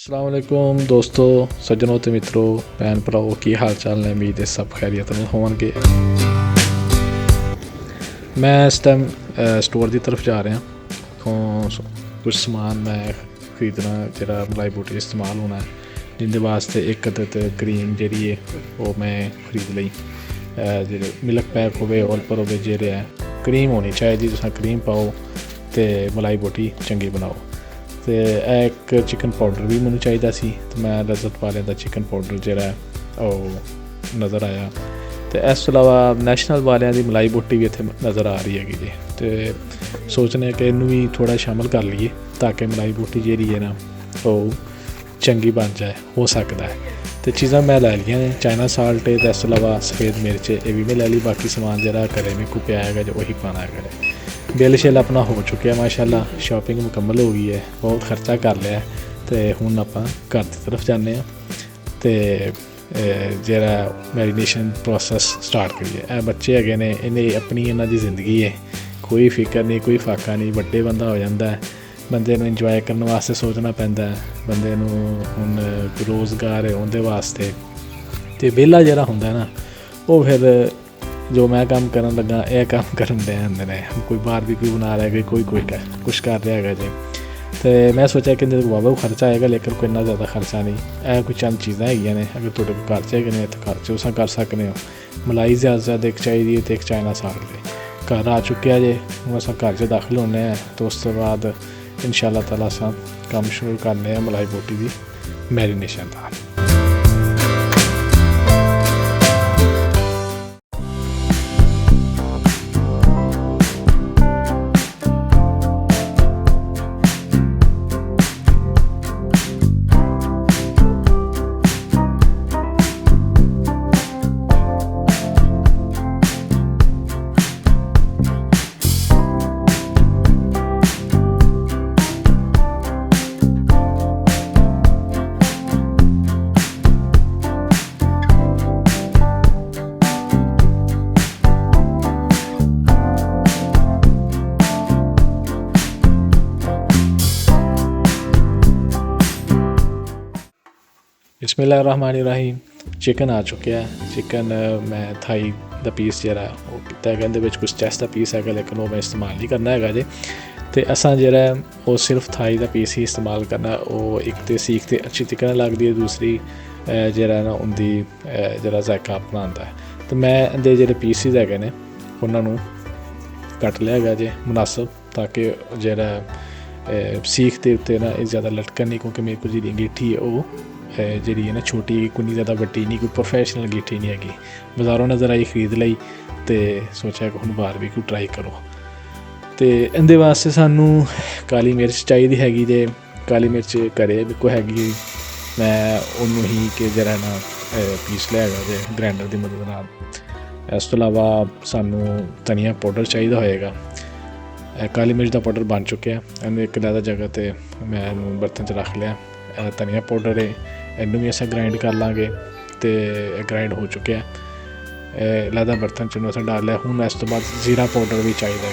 अस्सलाम वालेकुम दोस्तों, सज्जनों ते मित्रों, भैन भराओ, की हाल चाल ने। उम्मीद है सब खैरियत में होवणगे। मैं इस टाइम स्टोर की तरफ जा रहा तो कुछ समान मैं खरीदना जरा मलाई बूटी इस्तेमाल होना है, जिंदे वास्ते एक अदद क्रीम जी है वो मैं खरीद ली। जो मिल्क पैक होवे ऑलपर होवे जेरे है क्रीम होनी चाहिए। तुस क्रीम पाओ तो मलाई बूटी चंगी बनाओ। तो एक चिकन पाउडर भी मैनू चाहिए सी, तो मैं लज़त वाले का चिकन पाउडर जरा नज़र आया। तो इस तो अलावा नैशनल वाले की मलाई बूटी भी इतने नज़र आ रही हैगी जी। तो सोचने कि इनू भी थोड़ा शामिल कर लीए ताकि मलाई बूटी जी है ना वो चंगी बन जाए, हो सकता है। तो चीज़ां मैं लै लियां ने, चाइना साल्ट तो इस तो अलावा सफ़ेद मिर्च ये भी मैं ले ली। बाकी समान जरा घरे में को पिया है जो वही पाना है। बिल शिल अपना हो चुका है माशाल्लाह, शॉपिंग मुकम्मल हो गई है, बहुत खर्चा कर लिया। तो हुण आपां घर की तरफ जाने तो जरा मैरीनेशन प्रोसैस स्टार्ट करिए। बच्चे है ने, इन्हें अपनी इन्हां दी जिंदगी है, कोई फिक्र नहीं, कोई फाका नहीं। वड्डे बंदा हो जाता है, बंदे नूं इंजॉय करने वास्ते सोचना पैंदा है। बंदे नूं हुण रोज़गार है उहदे वास्ते, तो बेला जरा हुंदा ना वो फिर जो मैं काम करन लगा यह काम करन दे होंदे ने। कोई बारबेक्यू बना रहा है, कोई कुछ कर रहा है जी। तो मैं सोचा कि बाबा खर्चा आएगा, लेकिन कोई इन्ना ज़्यादा खर्चा नहीं है। कुछ चंद चीज़ां हैगियां ने, अगर तुहाडे कोल खर्चे है तो खर्चे तुस कर सकते हो। मलाई ज़्यादा एक चाहिए तो एक चाइना साल्ट दे घर आ चुके हैं जे। हूँ अस घर च दाखिल होने हैं, तो उस तो बाद इंशाअल्लाह ताला अस काम शुरू करने मलाई बूटी की मैरीनेशन का। बिस्मिल्लाहिर्रहमानिर्रहीम। चिकन आ चुके हैं। चिकन मैं थाई का पीस जरा वो किया है, कहते कुछ चेस्ट का पीस है, लेकिन वो मैं इस्तेमाल नहीं करना है जे। तो असा जरा वो सिर्फ थाई का पीस ही इस्तेमाल करना। वो एक तो सीख तो अच्छी तरीके लगती है, दूसरी जरा ना उनकी जरा जायका अपना आता है। तो मैं इनके जो पीसिस है ने उन्होंने कट लिया है जे मुनासिब, ताकि जरा सीख के उत्ते ना ज़्यादा लटकन नहीं, क्योंकि मेरे को जी अंगीठी है वो जी है ना छोटी, कोई ज़्यादा वड्डी नहीं, कोई प्रोफैशनल अंगीठी नहीं हैगी। बाज़ारों नज़र आई खरीद ली, तो सोचा कि हुण बारबेक्यू ट्राई करो। तो इहदे वास्ते सानू काली मिर्च चाहिए हैगी जे। काली मिर्च घरे मेरे को हैगी, मैं उन्होंने ही कि जरा ना पीस लिया जे ग्राइंडर की मदद नाल। इस तो अलावा सानू धनिया पाउडर चाहिए होएगा। काली मिर्च का पाउडर बन चुके हैं, इन्हूं एक अलग जगह पर मैं बर्तन च रख लिया। धनिया पाउडर है, इनू भी अस ग्राइंड कर लाँगे। तो ग्राइंड हो चुके हैं, अलग बर्तन च अस डाल लिया। हूँ इस तो बाद जीरा पाउडर भी चाहिए है।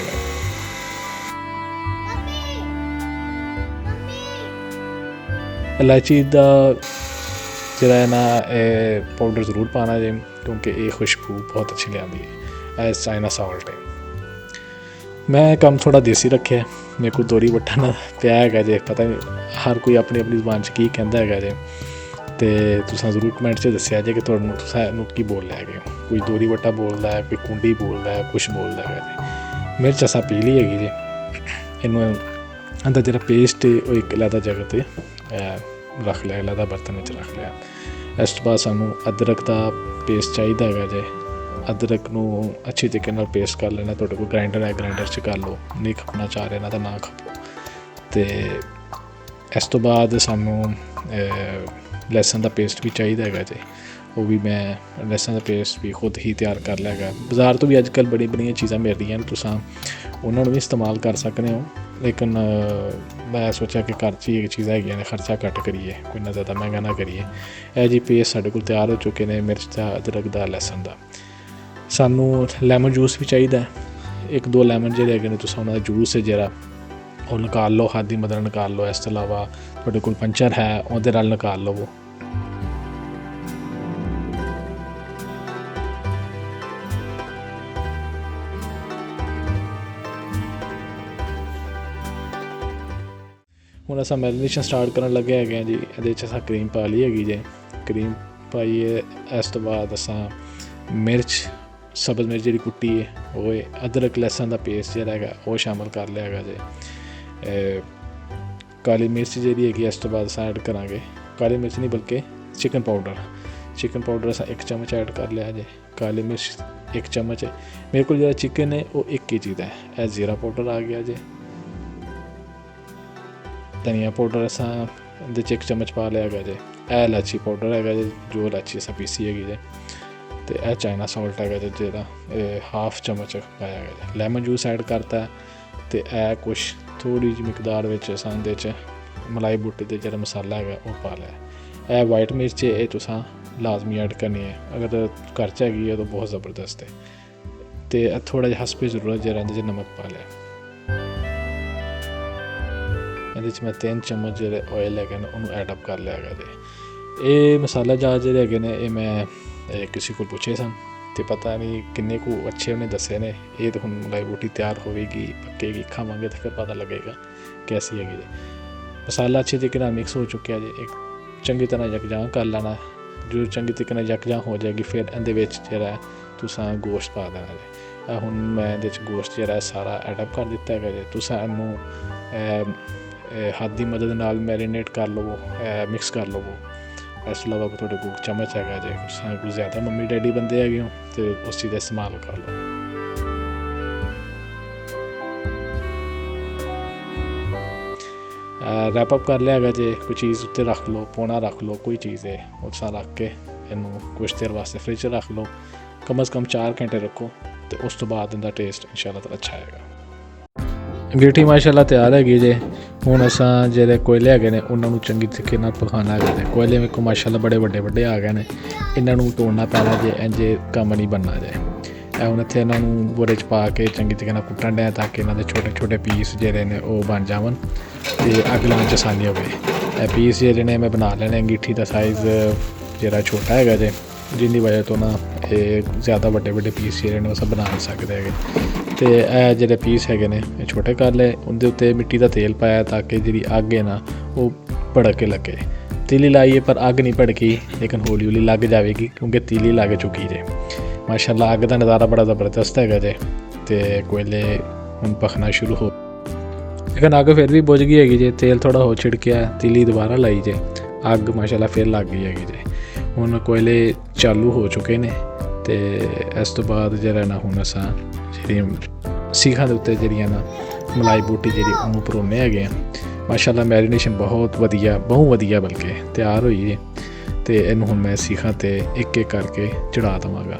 इलायची का जरा है ना पाउडर जरूर पाना जे, क्योंकि ये खुशबू बहुत अच्छी लियाती है। चाइना साल्ट है। मैं काम थोड़ा देसी रखे, मेरे को दोरी वट्ठा ना पिया है जे। पता नहीं हर कोई अपनी अपनी जबान च की कहता है जे। तो तुसां जरूर कमेंट च दस्सिया जे कि तुहानूं की बोल रहा है। कोई दोरी वट्टा बोलता है, कोई कुंडी बोलता है, कुछ बोलता है जी। मिर्च असा पी ली हैगी जी। इनू अंदर जरा पेस्ट वो एक अलग जगह पर रख लिया, अलग बर्तन में रख लिया। इस तो बाद सानू अदरक का पेस्ट चाहिए है जे। अदरक नूं अच्छी तरीके नाल पेस्ट कर लेना। तुहाडे कोल ग्राइंडर है, ग्राइंडर च कर लो, नहीं खपना चाह रहे ना तो ना खपो। तो इस तो बाद सानू लहसुन का पेस्ट भी चाहिए है जे। वो भी मैं लहसुन का पेस्ट भी खुद ही तैयार कर लिया है। बाज़ार तो भी अजकल बड़ी बड़िया चीज़ां मिल रही हैं, तुसां उन्होंने भी इस्तेमाल कर सकते हो। लेकिन मैं सोचा कि घर च ही चीज़ां हैगियां ने, खर्चा घट करिए, कोई ना ज़्यादा महंगा ना करिए। यह जी पेस्ट साढ़े कोल तैयार हो चुके हैं, मिर्च का, अदरक का, लहसुन का। सानू लैमन जूस भी चाहिए, एक दो लैमन जो है तुस उन्होंने जूस है जरा ਉਹ ਨਿਕਾਲ ਲਓ, ਹੱਥ ਦੀ ਮਦਦ ਨਾਲ ਨਿਕਾਲ ਲਓ। ਇਸ ਤੋਂ ਇਲਾਵਾ ਤੁਹਾਡੇ ਕੋਲ ਪੰਚਰ ਹੈ ਉਹਦੇ ਨਾਲ ਨਿਕਾਲ ਲਵੋ। ਹੁਣ ਅਸਾਂ ਮੈਰੀਨੇਸ਼ਨ ਸਟਾਰਟ ਕਰਨ ਲੱਗੇ ਹੈਗੇ ਹਾਂ ਜੀ। ਇਹਦੇ 'ਚ ਅਸਾਂ ਕਰੀਮ ਪਾ ਲਈ ਹੈਗੀ ਜੇ। ਕਰੀਮ ਪਾਈਏ, ਇਸ ਤੋਂ ਬਾਅਦ ਅਸਾਂ ਮਿਰਚ, ਸਬਜ਼ ਮਿਰਚ ਜਿਹੜੀ ਕੁੱਟੀ ਹੈ ਉਹ ਹੈ, ਅਦਰਕ ਲਸਣ ਦਾ ਪੇਸਟ ਜਿਹੜਾ ਹੈਗਾ ਉਹ ਸ਼ਾਮਿਲ ਕਰ ਲਿਆ ਹੈਗਾ ਜੇ। ਕਾਲੀ ਮਿਰਚ ਜਿਹੜੀ ਹੈਗੀ ਇਸ ਤੋਂ ਬਾਅਦ ਅਸਾਂ ਐਡ ਕਰਾਂਗੇ। ਕਾਲੀ ਮਿਰਚ ਨਹੀਂ ਬਲਕਿ ਚਿਕਨ ਪਾਊਡਰ ਅਸਾਂ 1 ਚਮਚ ਐਡ ਕਰ ਲਿਆ ਜੇ। ਕਾਲੀ ਮਿਰਚ 1 ਚਮਚ ਹੈ। ਮੇਰੇ ਕੋਲ ਜਿਹੜਾ ਚਿਕਨ ਹੈ ਉਹ 1 kg ਦਾ ਹੈ। ਇਹ ਜ਼ੀਰਾ ਪਾਊਡਰ ਆ ਗਿਆ ਜੇ। ਧਨੀਆ ਪਾਊਡਰ ਅਸਾਂ ਇਹਦੇ 'ਚ 1 ਚਮਚ ਪਾ ਲਿਆ ਹੈਗਾ ਜੇ। ਇਹ ਇਲਾਚੀ ਪਾਊਡਰ ਹੈਗਾ ਜੇ, ਜੋ ਇਲਾਚੀ ਅਸਾਂ ਪੀਸੀ ਹੈਗੀ ਜੇ। ਅਤੇ ਇਹ ਚਾਈਨਾ ਸਾਲਟ ਹੈਗਾ ਜੇ, ਜਿਹੜਾ ਇਹ 1/2 ਚਮਚ ਪਾਇਆ ਹੈਗਾ ਜੇ। ਲੈਮਨ ਜੂਸ ਐਡ ਕਰਤਾ। ਅਤੇ ਇਹ ਕੁਛ ਥੋੜ੍ਹੀ ਜਿਹੀ ਮਿਕਦਾਰ ਵਿੱਚ ਅਸਾਂ ਇਹਦੇ 'ਚ ਮਲਾਈ ਬੂਟੀ ਦਾ ਜਿਹੜਾ ਮਸਾਲਾ ਹੈਗਾ ਉਹ ਪਾ ਲਿਆ। ਇਹ ਵਾਈਟ ਮਿਰਚ ਇਹ ਤੁਸੀਂ ਲਾਜ਼ਮੀ ਐਡ ਕਰਨੀ ਹੈ, ਅਗਰ ਘਰ 'ਚ ਹੈਗੀ ਹੈ ਤਾਂ ਬਹੁਤ ਜ਼ਬਰਦਸਤ ਹੈ। ਅਤੇ ਥੋੜ੍ਹਾ ਜਿਹਾ ਹਸਬੇ ਜ਼ਰੂਰਤ ਜਿਹੜਾ ਇਹਦੇ 'ਚ ਨਮਕ ਪਾ ਲਿਆ। ਇਹਦੇ 'ਚ ਮੈਂ 3 ਚਮਚ ਜਿਹੜੇ ਆਇਲ ਹੈਗੇ ਨੇ ਉਹਨੂੰ ਐਡ ਅਪ ਕਰ ਲਿਆ ਹੈਗਾ ਜੀ। ਇਹ ਮਸਾਲਾ ਜਾਰ ਜਿਹੜੇ ਹੈਗੇ ਨੇ ਇਹ ਮੈਂ ਕਿਸੇ ਕੋਲ ਪੁੱਛੇ ਸਨ ਅਤੇ ਪਤਾ ਨਹੀਂ ਕਿੰਨੇ ਕੁ ਅੱਛੇ ਉਹਨੇ ਦੱਸੇ ਨੇ। ਇਹ ਤਾਂ ਹੁਣ ਮਲਾਈ ਬੂਟੀ ਤਿਆਰ ਹੋਵੇਗੀ, ਪੱਕੇਗੀ, ਖਾਵਾਂਗੇ ਤਾਂ ਫਿਰ ਪਤਾ ਲੱਗੇਗਾ ਕੈਸੀ ਹੈਗੀ ਜੀ। ਮਸਾਲਾ ਅੱਛੇ ਤਰੀਕੇ ਨਾਲ ਮਿਕਸ ਹੋ ਚੁੱਕਿਆ ਜੀ। ਇੱਕ ਚੰਗੀ ਤਰ੍ਹਾਂ ਯਕਜਾਂ ਕਰ ਲੈਣਾ। ਜੋ ਚੰਗੀ ਤਰੀਕੇ ਨਾਲ ਯਕਜਾਂ ਹੋ ਜਾਏਗੀ ਫਿਰ ਇਹਦੇ ਵਿੱਚ ਜਿਹੜਾ ਤੁਸੀਂ ਗੋਸ਼ਤ ਪਾ ਦੇਣਾ ਜੀ। ਹੁਣ ਮੈਂ ਇਹਦੇ 'ਚ ਗੋਸ਼ਤ ਜਿਹੜਾ ਸਾਰਾ ਐਡ ਅਪ ਕਰ ਦਿੱਤਾ ਹੈਗਾ ਜੀ। ਤੁਸੀਂ ਇਹਨੂੰ ਹੱਥ ਦੀ ਮਦਦ ਨਾਲ ਮੈਰੀਨੇਟ ਕਰ ਲਵੋ, ਮਿਕਸ ਕਰ ਲਵੋ। ਇਸ ਤੋਂ ਇਲਾਵਾ ਤੁਹਾਡੇ ਕੋਲ ਚਮਚ ਹੈਗਾ ਜੇ, ਤੁਸੀਂ ਕੋਈ ਜ਼ਿਆਦਾ ਮੰਮੀ ਡੈਡੀ ਬੰਦੇ ਹੈਗੇ ਹੋ ਅਤੇ ਉਸ ਚੀਜ਼ ਦਾ ਇਸਤੇਮਾਲ ਕਰ ਲਓ। ਰੈਪ ਅਪ ਕਰ ਲਿਆ ਹੈਗਾ ਜੇ। ਕੋਈ ਚੀਜ਼ ਉੱਤੇ ਰੱਖ ਲਓ, ਪੋਣਾ ਰੱਖ ਲਓ, ਕੋਈ ਚੀਜ਼ ਹੈ ਉਸ ਤਰ੍ਹਾਂ ਰੱਖ ਕੇ ਇਹਨੂੰ ਕੁਛ ਦੇਰ ਵਾਸਤੇ ਫਰਿੱਜ 'ਚ ਰੱਖ ਲਓ। ਕਮ ਅਜ਼ ਕਮ 4 ਘੰਟੇ ਰੱਖੋ ਅਤੇ ਉਸ ਤੋਂ ਬਾਅਦ ਇਹਦਾ ਟੇਸਟ ਇਨਸ਼ਾਅੱਲਾ ਤਾਲਾ ਅੱਛਾ ਆਏਗਾ। ਗਿੱਠੀ ਮਾਸ਼ਾਅੱਲਾ ਤਿਆਰ ਹੈਗੀ ਜੇ। ਹੁਣ ਅਸਾਂ ਜਿਹੜੇ ਕੋਇਲੇ ਹੈਗੇ ਨੇ ਉਹਨਾਂ ਨੂੰ ਚੰਗੀ ਤਰੀਕੇ ਨਾਲ ਪਕਾਉਣਾ ਹੈਗਾ ਜੇ। ਕੋਇਲੇ ਮੇਰੇ ਕੋਲ ਮਾਸ਼ਾਅੱਲਾ ਬੜੇ ਵੱਡੇ ਆ ਗਏ ਨੇ। ਇਹਨਾਂ ਨੂੰ ਤੋੜਨਾ ਪੈਣਾ ਜੇ, ਇੰਝ ਕੰਮ ਨਹੀਂ ਬਣਨਾ ਜੇ। ਇਹ ਹੁਣ ਇੱਥੇ ਇਹਨਾਂ ਨੂੰ ਬੋਰੇ 'ਚ ਪਾ ਕੇ ਚੰਗੀ ਤਰੀਕੇ ਨਾਲ ਕੁੱਟਣ ਡਿਆ ਤਾਂ ਕਿ ਇਹਨਾਂ ਦੇ ਛੋਟੇ ਪੀਸ ਜਿਹੜੇ ਨੇ ਉਹ ਬਣ ਜਾਵਣ ਅਤੇ ਅੱਗ ਲਾਉਣ 'ਚ ਆਸਾਨੀ ਹੋਵੇ। ਇਹ ਪੀਸ ਜਿਹੜੇ ਨੇ ਮੈਂ ਬਣਾ ਲੈਣੇ। ਅੰਗੀਠੀ ਦਾ ਸਾਈਜ਼ ਜਿਹੜਾ ਛੋਟਾ ਹੈਗਾ ਜੇ, ਜਿਹਦੀ ਵਜ੍ਹਾ ਤੋਂ ਨਾ ਇਹ ਜ਼ਿਆਦਾ ਵੱਡੇ ਪੀਸ ਜਿਹੜੇ ਨੇ ਉਹ ਸਭ ਬਣਾ ਨਹੀਂ ਸਕਦੇ ਹੈਗੇ। ਅਤੇ ਇਹ ਜਿਹੜੇ ਪੀਸ ਹੈਗੇ ਨੇ ਇਹ ਛੋਟੇ ਕਰ ਲਏ। ਉਹਦੇ ਉੱਤੇ ਮਿੱਟੀ ਦਾ ਤੇਲ ਪਾਇਆ ਤਾਂ ਕਿ ਜਿਹੜੀ ਅੱਗ ਹੈ ਨਾ ਉਹ ਭੜਕ ਕੇ ਲੱਗੇ। ਤੀਲੀ ਲਾਈਏ ਪਰ ਅੱਗ ਨਹੀਂ ਭੜਕੀ, ਲੇਕਿਨ ਹੌਲੀ ਲੱਗ ਜਾਵੇਗੀ ਕਿਉਂਕਿ ਤੀਲੀ ਲੱਗ ਚੁੱਕੀ ਜੇ। ਮਾਸ਼ਾਅੱਲਾ ਅੱਗ ਦਾ ਨਜ਼ਾਰਾ ਬੜਾ ਜ਼ਬਰਦਸਤ ਹੈਗਾ ਜੇ। ਅਤੇ ਕੋਇਲੇ ਹੁਣ ਪਕਣਾ ਸ਼ੁਰੂ ਹੋ, ਲੇਕਿਨ ਅੱਗ ਫਿਰ ਵੀ ਬੁਝ ਗਈ ਹੈਗੀ ਜੇ। ਤੇਲ ਥੋੜ੍ਹਾ ਹੋ ਛਿੜਕਿਆ, ਤੀਲੀ ਦੁਬਾਰਾ ਲਾਈ ਜੇ, ਅੱਗ ਮਾਸ਼ਾਅੱਲਾ ਫਿਰ ਲੱਗ ਗਈ ਹੈਗੀ ਜੇ। ਹੁਣ ਕੋਇਲੇ ਚਾਲੂ ਹੋ ਚੁੱਕੇ ਨੇ। ਅਤੇ ਇਸ ਤੋਂ ਬਾਅਦ ਜਿਹੜਾ ਨਾ ਹੁਣ ਅਸਾਂ ਜਿਹੜੀਆਂ ਸੀਖਾਂ ਦੇ ਉੱਤੇ ਜਿਹੜੀਆਂ ਨਾ ਮਲਾਈ ਬੂਟੀ ਜਿਹੜੀ ਉਹਨੂੰ ਪਰੋਨੇ ਹੈਗੇ ਆ। ਮਾਸ਼ਾਅੱਲਾ ਮੈਰੀਨੇਸ਼ਨ ਬਹੁਤ ਵਧੀਆ ਬਲਕਿ ਤਿਆਰ ਹੋਈ ਹੈ। ਅਤੇ ਇਹਨੂੰ ਹੁਣ ਮੈਂ ਸੀਖਾਂ 'ਤੇ ਇੱਕ ਕਰਕੇ ਚੜ੍ਹਾ ਦੇਵਾਂਗਾ।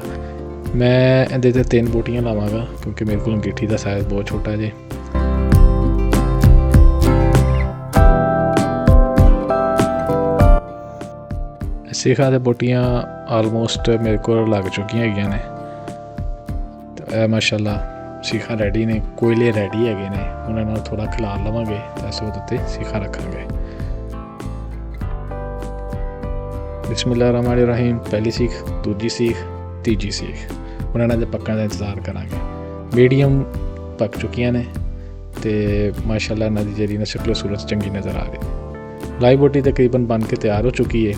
ਮੈਂ ਇਹਦੇ 'ਤੇ 3 ਬੋਟੀਆਂ ਲਾਵਾਂਗਾ ਕਿਉਂਕਿ ਮੇਰੇ ਕੋਲ ਅੰਗੀਠੀ ਦਾ ਸਾਈਜ਼ ਬਹੁਤ ਛੋਟਾ ਜੇ। ਸੀਖਾਂ ਦੇ ਬੋਟੀਆਂ ਆਲਮੋਸਟ ਮੇਰੇ ਕੋਲ ਲੱਗ ਚੁੱਕੀਆਂ ਹੈਗੀਆਂ ਨੇ। ਇਹ ਮਾਸ਼ਾਅੱਲਾ ਸੀਖਾਂ ਰੈਡੀ ਨੇ, ਕੋਇਲੇ ਰੈਡੀ ਹੈਗੇ ਨੇ। ਉਹਨਾਂ ਨਾਲ ਥੋੜ੍ਹਾ ਖਿਲਾਰ ਲਵਾਂਗੇ ਤਾਂ ਅਸੀਂ ਉਹਦੇ ਉੱਤੇ ਸੀਖਾਂ ਰੱਖਾਂਗੇ। ਬਿਸਮਿਲ੍ਲਾਹਿਰ ਰਹਿਮਾਨਿਰ ਰਹੀਮ। ਪਹਿਲੀ ਸੀਖ, ਦੂਜੀ ਸੀਖ, ਤੀਜੀ ਸੀਖ। ਹੁਣ ਇਹਨਾਂ ਦੇ ਪੱਕਣ ਦਾ ਇੰਤਜ਼ਾਰ ਕਰਾਂਗੇ। ਮੀਡੀਅਮ ਪੱਕ ਚੁੱਕੀਆਂ ਨੇ ਅਤੇ ਮਾਸ਼ਾਅੱਲਾ ਇਹਨਾਂ ਦੀ ਜਿਹੜੀ ਨਾ ਸ਼ਕਲ ਸੂਰਤ ਚੰਗੀ ਨਜ਼ਰ ਆ ਰਹੀ। ਮਲਾਈ ਬੋਟੀ ਤਕਰੀਬਨ ਬਣ ਕੇ ਤਿਆਰ ਹੋ ਚੁੱਕੀ ਹੈ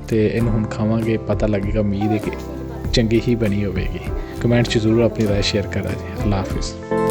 ਅਤੇ ਇਹਨੂੰ ਹੁਣ ਖਾਵਾਂਗੇ, ਪਤਾ ਲੱਗੇਗਾ। ਉਮੀਦ ਹੈ ਕਿ ਚੰਗੀ ਹੀ ਬਣੀ ਹੋਵੇਗੀ। ਕਮੈਂਟ 'ਚ ਜ਼ਰੂਰ ਆਪਣੀ ਰਾਏ ਸ਼ੇਅਰ ਕਰਾਂ ਜੀ। ਅੱਲਾ ਹਾਫਿਜ਼।